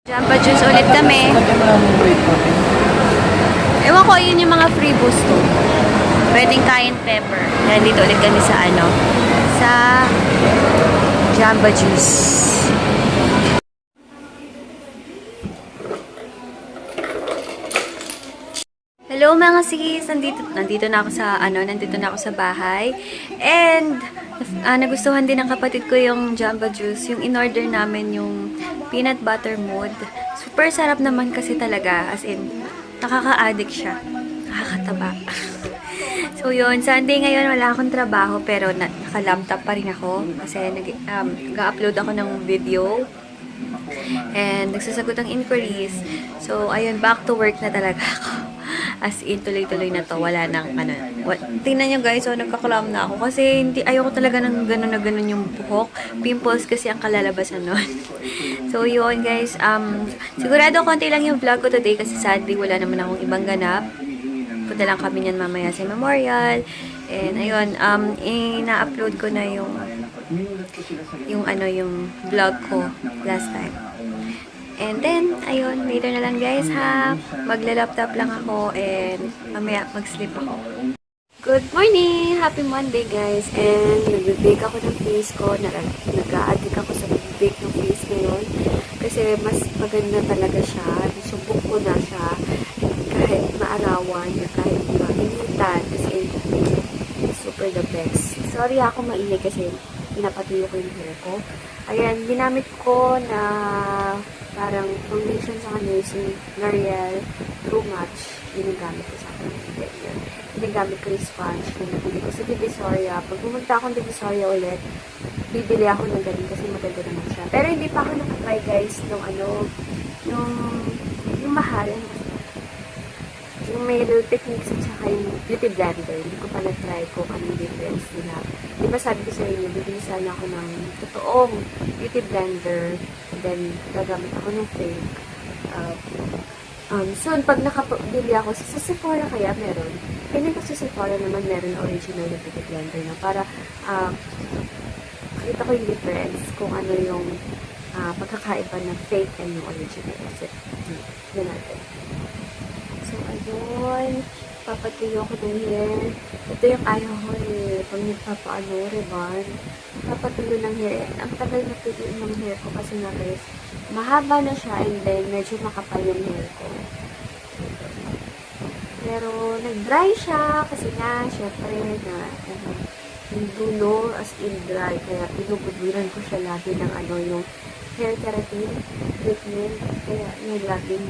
Jamba Juice ulit kami. Ewan ko, yun yung mga free boost ko. Pwedeng cayenne pepper. Kaya dito ulit kami sa sa Jamba Juice. Hello mga sis! Nandito na ako sa bahay. And nagustuhan din ng kapatid ko yung Jamba Juice. Yung in-order namin yung peanut butter mood. Super sarap naman kasi talaga. As in, nakaka-addict siya. Nakakataba. So yun, Sunday ngayon wala akong trabaho pero naka-laptop pa rin ako. Kasi nag-upload ako ng video. And nagsasagot ng inquiries. So ayun, back to work na talaga ako. As in, tuloy-tuloy na to. Wala nang, tingnan nyo guys, nagkakalam na ako. Kasi, ayoko talaga ng gano'n na gano'n yung buhok. Pimples kasi ang kalalabasan nun. So, yun guys. Sigurado konti lang yung vlog ko today kasi sadly, wala naman akong ibang ganap. Punta lang kami niyan mamaya sa memorial. And, ayun, ina-upload ko na yung vlog ko last time. And then, ayun, later na lang guys ha. Magla-laptop lang ako and mamaya mag-sleep ako. Good morning! Happy Monday guys! And nag-bake ako ng face ko. Nag-a-addict ako sa bake ng face ngayon. Kasi mas maganda talaga siya. Subok ko na siya. Kahit maarawan, kahit mainitan. Kasi super the best. Sorry ako maingay kasi pinapatuyo ko yung hair ko. Ayan, ginamit ko na parang foundation sa kanya yung L'Oreal True Match. Ginagamit ko sa akin. Ginagamit ko yung sponge. Nabili ko sa Divisoria. Pag pumunta akong Divisoria ulit, bibili ako ng galing kasi maganda naman siya. Pero hindi pa ako nakatry guys yung mahal. Yung may little techniques at saka yung beauty blender. Hindi ko pa na-try kung anong difference nila. Di ba sabi ko sa inyo, bibili sana ako ng totoong beauty blender. And then, gagamit ako ng fake. Soon, pag nakabili ako sa Sephora kaya meron. Kaya ko sa Sephora naman meron original na beauty blender na para makita ko yung difference kung ano yung pagkakaiba ng fake and yung original. Kasi, yun natin. So, ayun. Papatuyo ko ng hair. Ito yung ayaw ko pag ribbon. Papatuyo ng hair. Ang tagal na tuyo ng hair ko kasi nga guys, mahaba na siya and then medyo makapal yung hair ko. Pero, nag-dry siya kasi nga, syempre, yung dulo as in dry. Kaya, pinubuduran ko siya lagi ng yung hair keratin treatment. Kaya, yung laging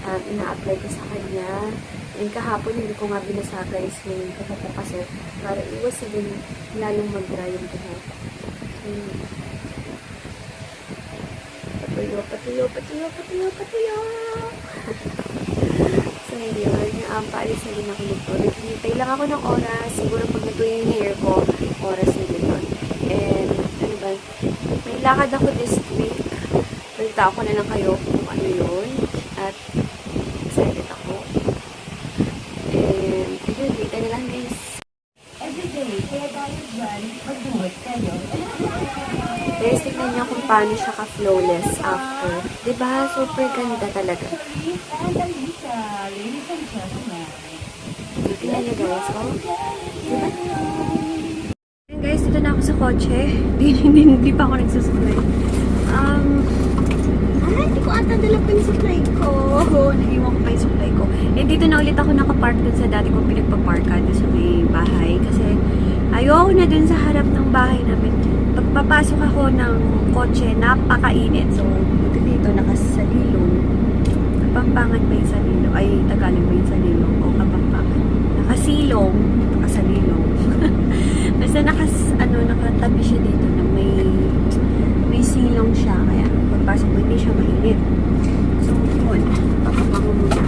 ina-apply ko sa kanya. And kahapon, hindi ko nga binasa guys yung kahapon kasi para iwas na din lalong mag-dry yung buhok. Patuyo. So, yun. Paalis na din ako nito. Naghihintay lang ako ng oras. Siguro pag natuyo yung hair ko, oras na din yun. And, ano ba? May lakad ako this week. Balita ko na lang kayo kung ano yun. At, excited ako. And, ayun, dito na lang guys. Everyday, kaya tayo dyan, mag-duwag kayo. Guys, tignan niyo kung paano siya ka-flawless after. Diba? Super ganda talaga. Tignan niyo guys, oh. Diba? Ayun guys, dito na ako sa kotse. Hindi pa ako nagsusupply. Hindi ko ata dala pa yung supply ko. Naiwan ko pa yung supply ko. Eh, dito na ulit ako nakapark dun sa dati kong pinagpaparkan dun sa may bahay. Kasi, ayoko na dun sa harap ng bahay namin. Pagpapasok ako ng kotse, napakainit. So, dito nakasalilong. Kapampangan ba yung salilong? Ay, Tagalog ba yung salilong? O kapampangan? Nakasilong. Nakasalilong. Basta nakatabi siya dito na may silong siya. Kaya, pagpasok ko, hindi siya mainit. So, yun. Papapango muna.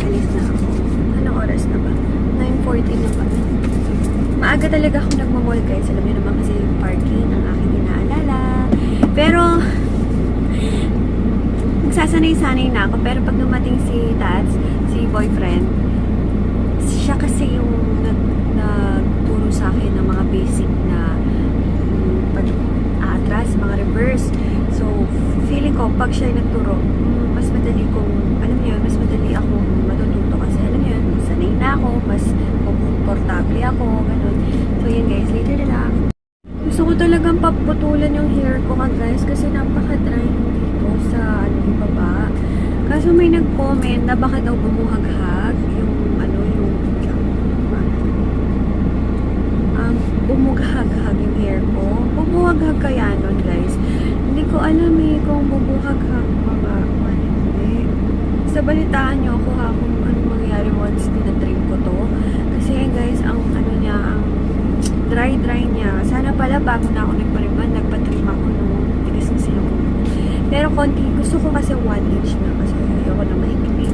Alis na ako. Anong oras na ba? 9:40 na ba? Maaga talaga ako nagmamall guys. Alam niyo naman kasi yung parking ang aking inaalala. Pero, nagsasanay-sanay na ako. Pero pag dumating si Tats, si boyfriend, siya kasi yung nagturo sa akin ng mga basic na pag pag siya nagturo, mas madali kong, alam niyo, mas madali ako matututo kasi alam niyo, sanay na ako, mas komportable ako, ganun. So yun guys, later na lang. Gusto ko talagang paputulan yung hair ko guys kasi napaka-dry dito sa ano yung baba. Kaso may nag-comment na bakit daw bumuhaghag yung ano yung bumuhaghag yung hair ko. Bumuhaghag kaya nun guys. Hindi ko alam kung bumuhaghag mga hindi. Sa balitaan nyo ako ha kung ano mangyayari once tinatrim ko to. Kasi guys, ang ano niya, ang dry niya. Sana pala bago na ako nagpatrim ako nung tigas na sila ko. Pero konti, gusto ko kasi 1 inch na kasi ayoko na maikli.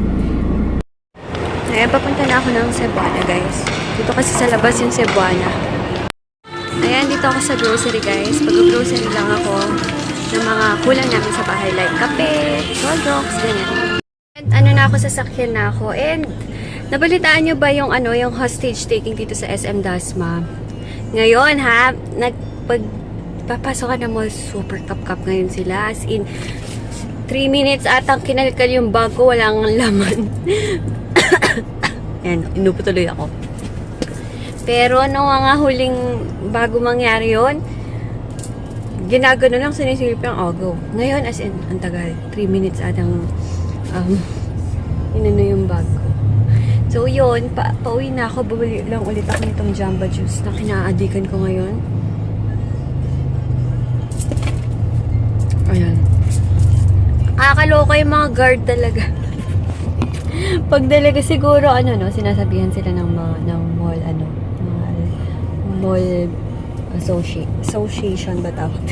Ayan, papunta na ako ng Cebuana guys. Dito kasi sa labas yung Cebuana. Ayan, dito ako sa grocery guys. Pag-grocery lang ako ng mga kulang namin sa bahay like kape, Rodrox, ganyan. And ano na ako, sasakyan na ako. And nabalitaan nyo ba yung ano, yung hostage taking dito sa SM Dasma? Ngayon ha, papasok ka na mo, super kap-kap ngayon sila. As in, 3 minutes atang kinalkal yung bag ko, walang laman. Yan, inupo tuloy ako. Pero nung mga huling bago mangyari yun, ginagano lang, sinisilip yung go. Ngayon, as in, ang tagal, 3 minutes atang inano yung bag ko. So yun, pauwi na ako, bumili lang ulit ako nitong Jamba Juice na kinaadikan ko ngayon. Ayan. Akaloka yung mga guard talaga. Pag talaga siguro, ano no, sinasabihan sila ng mall, ano, mall association ba tawag?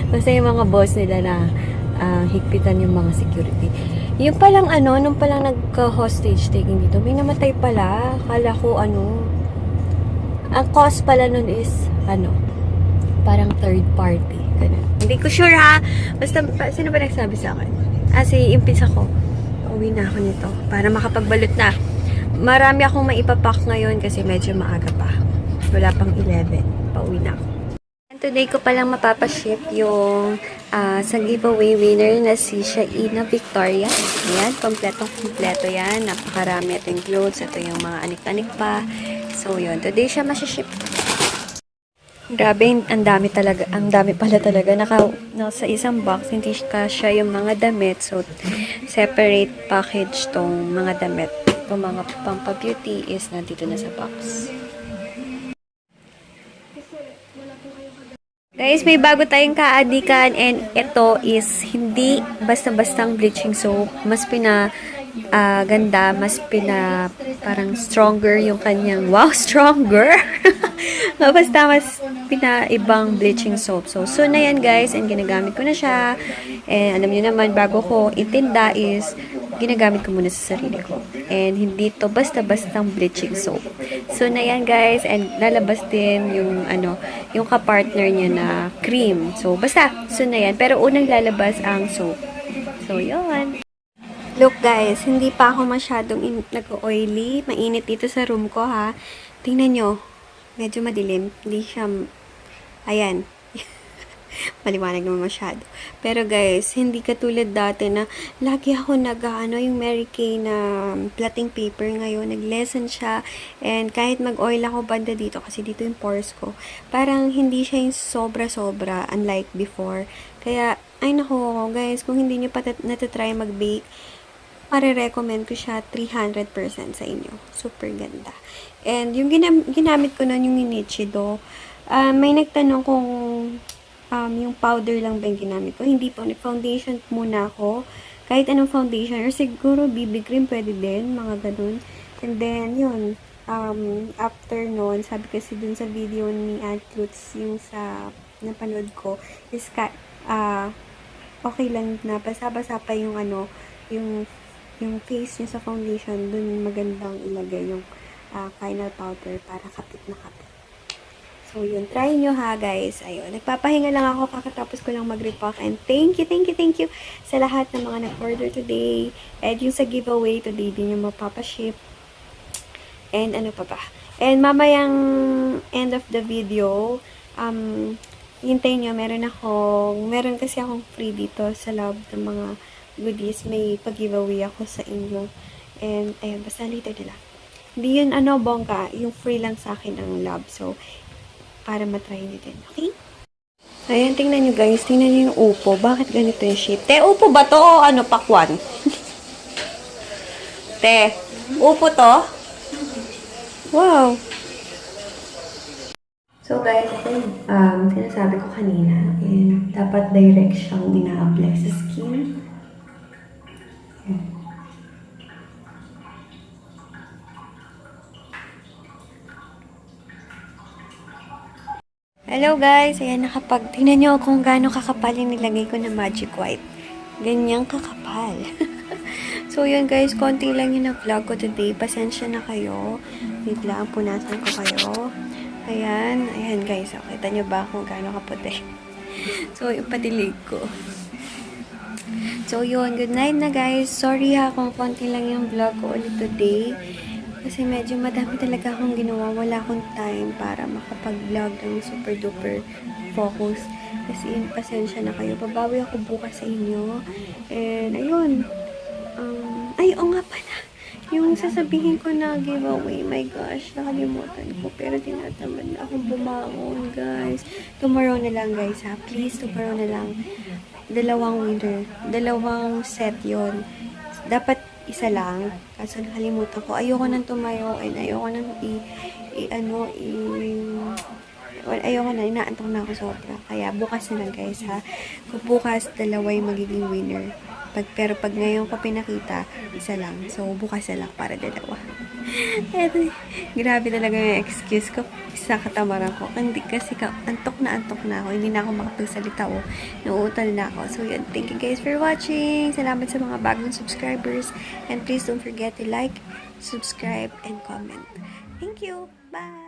Basta yung mga boss nila na higpitan yung mga security. Yung palang ano, nung palang nagka-hostage taking dito, may namatay pala. Kala ko ano, ang cause pala nun is, ano, parang third party. Ganun. Hindi ko sure ha. Basta, sino ba nagsabi sa akin? Si impisa ko. Uwi na ako nito para makapagbalot na. Marami akong maipapak ngayon kasi medyo maaga pa. Wala pang 11. Pauwi na ako. Today ko palang mapapaship yung sa giveaway winner na si Shaina Victoria. Ayan, kompleto yan. Napakarami. Ito yung clothes. Ito yung mga anik-anik pa. So, yun. Today siya masaship. Grabe, ang dami talaga. Ang dami pala talaga. Sa isang box, hindi siya yung mga damit. So, separate package tong mga damit. Itong mga pampa-beauty is nandito na sa box. Guys, may bago tayong kaadikan and ito is hindi basta-bastang bleaching soap. Mas ganda, mas parang stronger yung kanyang, wow, stronger! Basta mas ibang bleaching soap. So, soon na yan guys, and ginagamit ko na siya. And alam niyo naman, bago ko itinda is, ginagamit ko muna sa sarili ko. And hindi to basta-bastang bleaching soap. So na yan guys, and lalabas din yung yung ka-partner niya na cream. So basta, so na yan. Pero unang lalabas ang soap. So yun. Look guys, hindi pa ako masyadong nag-oily. Mainit dito sa room ko ha. Tingnan nyo, medyo madilim. Hindi siya, ayan. Maliwanag naman masyado. Pero guys, hindi katulad dati na lagi ako yung Mary Kay na plotting paper ngayon. Nag-lessen siya. And kahit mag-oil ako banda dito, kasi dito yung pores ko, parang hindi siya yung sobra-sobra, unlike before. Kaya, ay nako guys, kung hindi nyo pa natatry mag-bake, marirecommend ko siya 300% sa inyo. Super ganda. And yung ginamit ko nun, yung Nichido, may nagtanong kung yung powder lang ba yung ginamit ko. Hindi po. Foundation muna ako. Kahit anong foundation. Or siguro BB cream pwede din. Mga ganun. And then, yun. After nun, sabi kasi dun sa video ni Aunt Lutz, yung sa napanood ko, is okay lang na. Basa-basa pa yung yung face niya sa foundation. Dun magandang ilagay yung final powder para kapit na kapit. So, yun. Try nyo ha, guys. Ayun. Nagpapahinga lang ako. Kakatapos ko lang mag-repack. And thank you sa lahat ng mga nag-order today. And yung sa giveaway today, din yung mapapaship. And ano pa ba? And mamayang end of the video, hintayin nyo, meron kasi akong free dito sa loob ng mga goodies. May pag-giveaway ako sa inyo. And, ayun, basta later nila. Hindi yun, bongga. Yung free lang sa akin ang love. So, para matry nyo din. Okay? Ayan, tingnan nyo guys. Tingnan nyo yung upo. Bakit ganito yung shape? Te, upo ba to o pakwan? Te, upo to? Wow! So guys, ito sinasabi ko kanina, dapat direct siyang ina-apply sa skin. Hello guys! Ayan, tingnan nyo kung gaano kakapal yung nilagay ko na magic white. Ganyang kakapal. So yun guys, konti lang yung na-vlog ko today. Pasensya na kayo. Wait lang, punasan ko kayo. Ayan guys, kita nyo ba kung gaano kaputi? So, yung patilig ko. So, yun, good night na guys. Sorry ha kung konti lang yung vlog ko ulit today. Kasi medyo madami talaga akong ginawa. Wala akong time para makapag-vlog ng super duper focus. Kasi pasensya na kayo. Babawi ako bukas sa inyo. And, ayun. Oo nga pala. Yung sasabihin ko na giveaway, my gosh, nakalimutan ko. Pero tinatamad na akong bumangon, guys. Tomorrow na lang, guys, ha. Please, tomorrow na lang. Dalawang winner. Dalawang set yon. Dapat isa lang. Kaso nakalimutan ko. Ayoko nang tumayo and ayoko nang ayoko na, inaantok na ako sobra. Kaya bukas na lang guys ha. Kung bukas, dalawa yung magiging winner. Pero pag ngayon ko pinakita, isa lang. So, bukas na lang para dalawa. Grabe talaga yung excuse ko sa katamaran ko. Hindi kasi antok na ako. Hindi na ako makapagsalita o nauutal na ako. So, yun. Thank you guys for watching. Salamat sa mga bagong subscribers. And please don't forget to like, subscribe, and comment. Thank you. Bye!